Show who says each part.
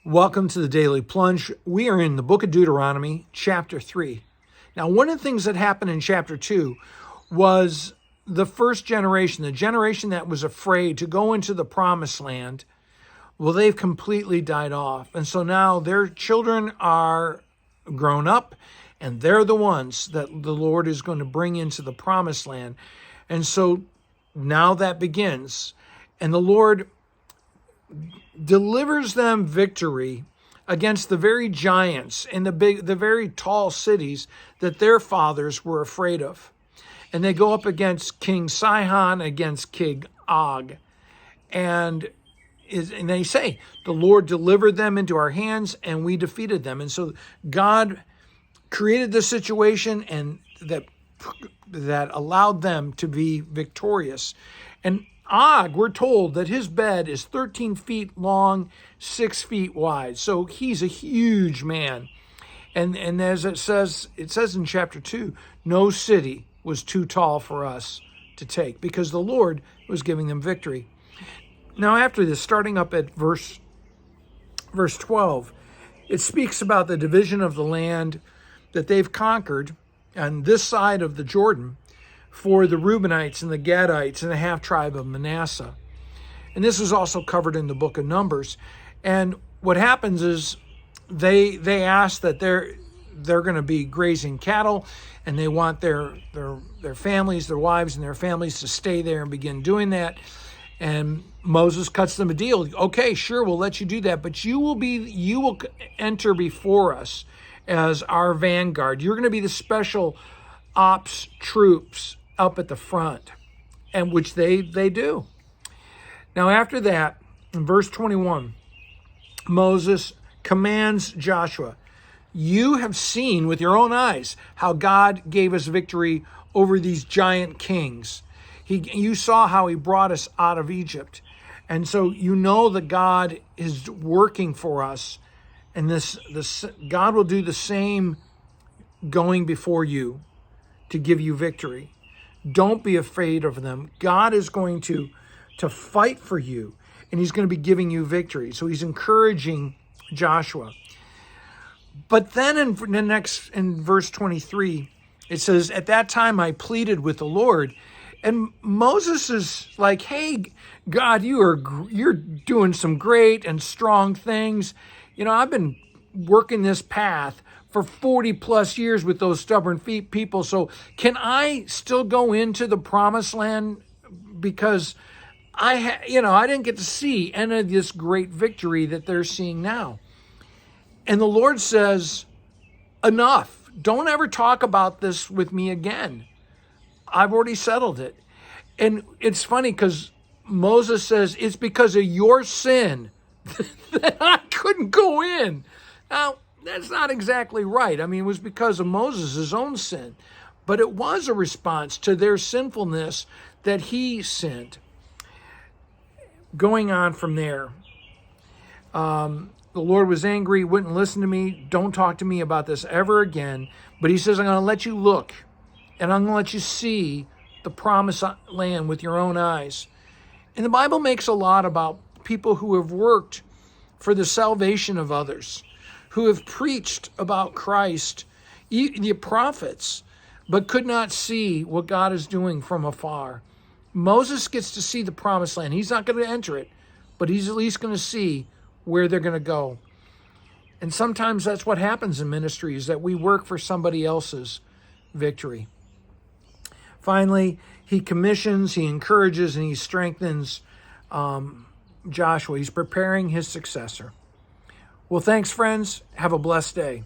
Speaker 1: Welcome to the Daily Plunge. We are in the book of Deuteronomy, chapter 3. Now, one of the things that happened in chapter 2 was the first generation, the generation that was afraid to go into the promised land, well, they've completely died off. And so now their children are grown up, and they're the ones that the Lord is going to bring into the promised land. And so now that begins. And the Lord delivers them victory against the very giants and the very tall cities that their fathers were afraid of. And they go up against King Sihon, against King Og. And they say, the Lord delivered them into our hands and we defeated them. And so God created this situation and that allowed them to be victorious. And Og, we're told that his bed is 13 feet long, 6 feet wide. So he's a huge man. And as it says in chapter 2, no city was too tall for us to take because the Lord was giving them victory. Now after this, starting up at verse 12, it speaks about the division of the land that they've conquered on this side of the Jordan for the Reubenites and the Gadites and the half-tribe of Manasseh. And this is also covered in the book of Numbers. And what happens is they ask that they're going to be grazing cattle, and they want their families, their wives and their families to stay there and begin doing that. And Moses cuts them a deal. Okay, sure, we'll let you do that, but you will enter before us as our vanguard. You're going to be the special ops troops up at the front, and which they do. Now after that, in verse 21, Moses commands Joshua, you have seen with your own eyes how God gave us victory over these giant kings. You saw how he brought us out of Egypt. And so you know that God is working for us, and this God will do the same going before you to give you victory. Don't be afraid of them. God is going to fight for you, and he's going to be giving you victory. So he's encouraging Joshua. But then in verse 23, it says, at that time I pleaded with the Lord. And Moses is like, hey, God, you're doing some great and strong things. You know, I've been working this path for 40 plus years with those stubborn people. So can I still go into the promised land? Because I didn't get to see any of this great victory that they're seeing now. And the Lord says, enough. Don't ever talk about this with me again. I've already settled it. And it's funny because Moses says, it's because of your sin that I couldn't go in. Now, that's not exactly right. I mean, it was because of Moses' own sin. But it was a response to their sinfulness that he sinned. Going on from there, the Lord was angry, wouldn't listen to me. Don't talk to me about this ever again. But he says, I'm going to let you look, and I'm going to let you see the promised land with your own eyes. And the Bible makes a lot about people who have worked for the salvation of others, who have preached about Christ, the prophets, but could not see what God is doing from afar. Moses gets to see the promised land. He's not going to enter it, but he's at least going to see where they're going to go. And sometimes that's what happens in ministry, is that we work for somebody else's victory. Finally, he commissions, he encourages, and he strengthens Joshua. He's preparing his successor. Well, thanks, friends. Have a blessed day.